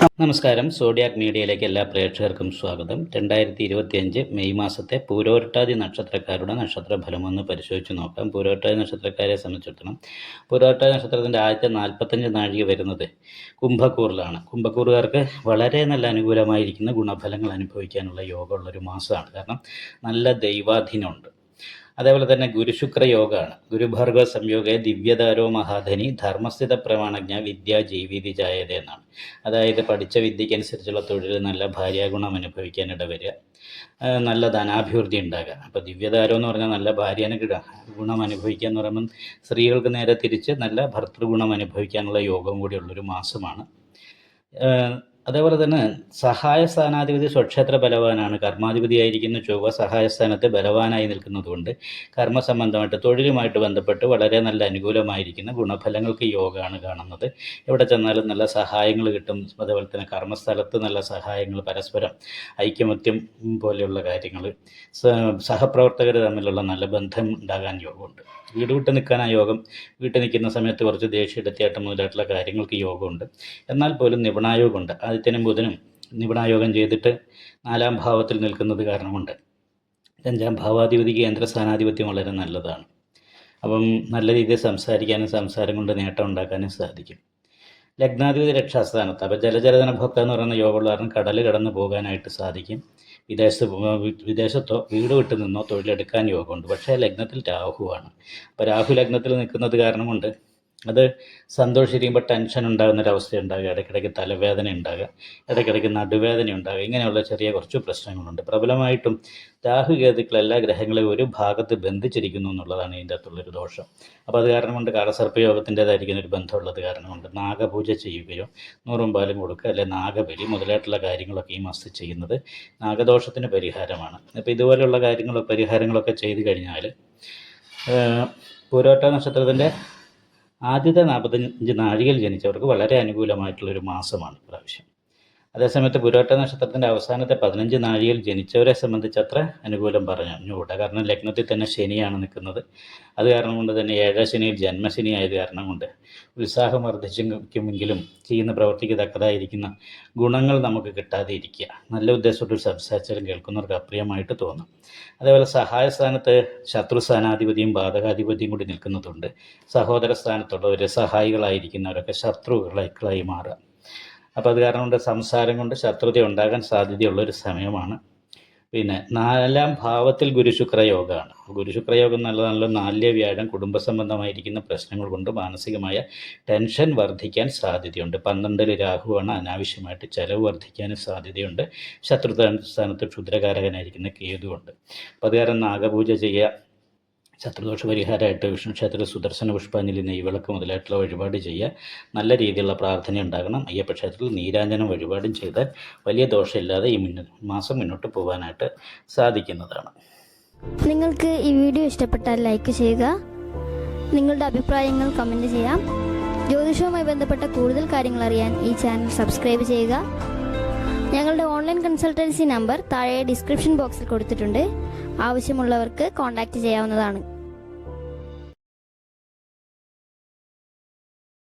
നമസ്കാരം. സോഡിയാക് മീഡിയയിലേക്ക് എല്ലാ പ്രേക്ഷകർക്കും സ്വാഗതം. 2025 മെയ് മാസത്തെ പൂരോരുട്ടാതി നക്ഷത്രക്കാരുടെ നക്ഷത്രഫലമൊന്ന് പരിശോധിച്ച് നോക്കാം. പൂരോരുട്ടാതി നക്ഷത്രക്കാരെ സംബന്ധിച്ചിടത്തോളം പൂരോരുട്ടാതി നക്ഷത്രത്തിൻ്റെ ആദ്യത്തെ 45 നാഴിക വരുന്നത് കുംഭക്കൂറിലാണ്. കുംഭക്കൂറുകാർക്ക് വളരെ നല്ല അനുകൂലമായിരിക്കുന്ന ഗുണഫലങ്ങൾ അനുഭവിക്കാനുള്ള യോഗമുള്ളൊരു മാസമാണ്. കാരണം നല്ല ദൈവാധീനമുണ്ട്. അതേപോലെ തന്നെ ഗുരുശുക്ര യോഗമാണ്. ഗുരുഭാർഗവ സംയോഗ ദിവ്യതാരോ മഹാധനി ധർമ്മസ്ഥിത പ്രമാണജ്ഞ വിദ്യ ജീവിതി ജായത എന്നാണ്. അതായത് പഠിച്ച വിദ്യക്കനുസരിച്ചുള്ള തൊഴിൽ, നല്ല ഭാര്യാഗുണം അനുഭവിക്കാൻ ഇടവരിക, നല്ല ധനാഭിവൃദ്ധി ഉണ്ടാകുക. അപ്പോൾ ദിവ്യതാരം എന്ന് പറഞ്ഞാൽ നല്ല ഭാര്യനെ ഗുണം അനുഭവിക്കുക എന്ന് പറയുമ്പം സ്ത്രീകൾക്ക് നേരെ തിരിച്ച് നല്ല ഭർതൃഗുണം അനുഭവിക്കാനുള്ള യോഗം കൂടിയുള്ളൊരു മാസമാണ്. അതേപോലെ തന്നെ സഹായ സ്ഥാനാധിപതി സ്വക്ഷേത്ര ബലവാനാണ്. കർമാധിപതിയായിരിക്കുന്ന ചൊവ്വ സഹായസ്ഥാനത്ത് ബലവാനായി നിൽക്കുന്നതുകൊണ്ട് കർമ്മസംബന്ധമായിട്ട് തൊഴിലുമായിട്ട് ബന്ധപ്പെട്ട് വളരെ നല്ല അനുകൂലമായിരിക്കുന്ന ഗുണഫലങ്ങൾക്ക് യോഗമാണ് കാണുന്നത്. എവിടെ ചെന്നാലും നല്ല സഹായങ്ങൾ കിട്ടും. അതേപോലെ തന്നെ കർമ്മസ്ഥലത്ത് നല്ല സഹായങ്ങൾ, പരസ്പരം ഐക്യമത്യം പോലെയുള്ള കാര്യങ്ങൾ, സഹപ്രവർത്തകർ തമ്മിലുള്ള നല്ല ബന്ധം ഉണ്ടാകാൻ യോഗമുണ്ട്. വീട് വിട്ട് നിൽക്കാനാ യോഗം. വീട്ടിൽ നിൽക്കുന്ന സമയത്ത് കുറച്ച് ദേഷ്യം എടുത്തിയാട്ടം മുതലായിട്ടുള്ള കാര്യങ്ങൾക്ക് യോഗമുണ്ട്. എന്നാൽ പോലും നിപുണായോഗമുണ്ട്. ആദിത്യനും ബുധനും നിപുണായോഗം ചെയ്തിട്ട് 4ാം ഭാവത്തിൽ നിൽക്കുന്നത് കാരണമുണ്ട് 5ാം ഭാവാധിപതി കേന്ദ്ര സ്ഥാനാധിപത്യം വളരെ നല്ലതാണ്. അപ്പം നല്ല രീതിയിൽ സംസാരിക്കാനും സംസാരം കൊണ്ട് നേട്ടം ഉണ്ടാക്കാനും സാധിക്കും. ലഗ്നാധിപതി രക്ഷാസ്ഥാനത്ത്. അപ്പോൾ ജലചരതന ഭോക്ത എന്ന് പറയുന്ന യോഗമുള്ള കാരണം കടൽ കടന്ന് പോകാനായിട്ട് സാധിക്കും. വിദേശത്തോ വീട് വിട്ട് നിന്നോ തൊഴിലെടുക്കാൻ യോഗമുണ്ട്. പക്ഷേ ലഗ്നത്തിൽ രാഹുവാണ്. അപ്പോൾ രാഹു ലഗ്നത്തിൽ നിൽക്കുന്നത് കാരണം കൊണ്ട് അത് സന്തോഷിക്കുമ്പോൾ ടെൻഷൻ ഉണ്ടാകുന്നൊരവസ്ഥ ഉണ്ടാകുക, ഇടയ്ക്കിടയ്ക്ക് തലവേദന ഉണ്ടാകുക, ഇടയ്ക്കിടയ്ക്ക് നടുവേദന ഉണ്ടാകുക, ഇങ്ങനെയുള്ള ചെറിയ കുറച്ച് പ്രശ്നങ്ങളുണ്ട്. പ്രബലമായിട്ടും രാഹുകേതുക്കൾ എല്ലാ ഗ്രഹങ്ങളെയും ഒരു ഭാഗത്ത് ബന്ധിച്ചിരിക്കുന്നു എന്നുള്ളതാണ് ഇതിൻ്റെ അകത്തുള്ളൊരു ദോഷം. അപ്പോൾ അത് കാരണം കൊണ്ട് കാലസർപ്പയോഗത്തിൻ്റേതായിരിക്കുന്ന ഒരു ബന്ധമുള്ളത് കാരണം കൊണ്ട് നാഗപൂജ ചെയ്യുകയോ 100 പാലും കൊടുക്കുക, അല്ലെ നാഗബലി മുതലായിട്ടുള്ള കാര്യങ്ങളൊക്കെ ഈ മാസത്തിൽ ചെയ്യുന്നത് നാഗദോഷത്തിന് പരിഹാരമാണ്. അപ്പോൾ ഇതുപോലെയുള്ള പരിഹാരങ്ങളൊക്കെ ചെയ്തു കഴിഞ്ഞാൽ പൂരോരുട്ടാ നക്ഷത്രത്തിൻ്റെ ആദ്യത്തെ 45 നാഴികയിൽ ജനിച്ചവർക്ക് വളരെ അനുകൂലമായിട്ടുള്ളൊരു മാസമാണ് ഇപ്രാവശ്യം. അതേസമയത്ത് പൂരോരുട്ടാ നക്ഷത്രത്തിൻ്റെ അവസാനത്തെ 15 നാഴികയിൽ ജനിച്ചവരെ സംബന്ധിച്ച് അത്ര അനുകൂലം പറഞ്ഞുകൂടാ. കാരണം ലഗ്നത്തിൽ തന്നെ ശനിയാണ് നിൽക്കുന്നത്. അത് കാരണം കൊണ്ട് തന്നെ 7ാം ശനിയിൽ ജന്മശനി ആയത് കാരണം കൊണ്ട് ഉത്സാഹം വർദ്ധിച്ചെങ്കിലും ചെയ്യുന്ന പ്രവൃത്തിക്ക് തക്കതായിരിക്കുന്ന ഗുണങ്ങൾ നമുക്ക് കിട്ടാതെ ഇരിക്കുക. നല്ല ഉദ്ദേശത്തോട് സംസാരിച്ചാലും കേൾക്കുന്നവർക്ക് അപ്രിയമായിട്ട് തോന്നും. അതേപോലെ സഹായ സ്ഥാനത്ത് ശത്രു സ്ഥാനാധിപതിയും ബാധകാധിപതിയും കൂടി നിൽക്കുന്നതുകൊണ്ട് സഹോദര സ്ഥാനത്തുള്ളവർ, സഹായികളായിരിക്കുന്നവരൊക്കെ ശത്രുക്കളായി മാറുക. അപ്പോൾ അത് കാരണം കൊണ്ട് സംസാരം കൊണ്ട് ശത്രുത ഉണ്ടാകാൻ സാധ്യതയുള്ളൊരു സമയമാണ്. പിന്നെ 4ാം ഭാവത്തിൽ ഗുരുശുക്ര യോഗമാണ്. ഗുരുശുക്രയോഗം നല്ലതാണല്ലോ. 4 വ്യാഴം കുടുംബസംബന്ധമായിരിക്കുന്ന പ്രശ്നങ്ങൾ കൊണ്ട് മാനസികമായ ടെൻഷൻ വർദ്ധിക്കാൻ സാധ്യതയുണ്ട്. 12 രാഹുവാണ്. അനാവശ്യമായിട്ട് ചെലവ് വർദ്ധിക്കാനും സാധ്യതയുണ്ട്. ശത്രുസ്ഥാനത്ത് ക്ഷുദ്രകാരകനായിരിക്കുന്ന കേതുവുണ്ട്. അപ്പോൾ അത് കാരണം നാഗപൂജ ചെയ്യുക, ശത്രുദോഷ പരിഹാരമായിട്ട് വിഷ്ണു ക്ഷേത്രത്തിൽ സുദർശന പുഷ്പാഞ്ജലി, നെയ്വിളക്ക് മുതലായിട്ടുള്ള വഴിപാട് ചെയ്യുക. നല്ല രീതിയിലുള്ള പ്രാർത്ഥന ഉണ്ടാകണം. അയ്യപ്പ ക്ഷേത്രത്തിൽ നീരാഞ്ജനം വഴിപാടും ചെയ്താൽ വലിയ ദോഷമില്ലാതെ ഈ മാസം മുന്നോട്ട് പോകാനായിട്ട് സാധിക്കുന്നതാണ്. നിങ്ങൾക്ക് ഈ വീഡിയോ ഇഷ്ടപ്പെട്ടാൽ ലൈക്ക് ചെയ്യുക. നിങ്ങളുടെ അഭിപ്രായങ്ങൾ കമൻറ്റ് ചെയ്യാം. ജ്യോതിഷവുമായി ബന്ധപ്പെട്ട കൂടുതൽ കാര്യങ്ങൾ അറിയാൻ ഈ ചാനൽ സബ്സ്ക്രൈബ് ചെയ്യുക. ഞങ്ങളുടെ ഓൺലൈൻ കൺസൾട്ടൻസി നമ്പർ താഴെ ഡിസ്ക്രിപ്ഷൻ ബോക്സിൽ കൊടുത്തിട്ടുണ്ട്. ആവശ്യമുള്ളവർക്ക് കോൺടാക്റ്റ് ചെയ്യാവുന്നതാണ്.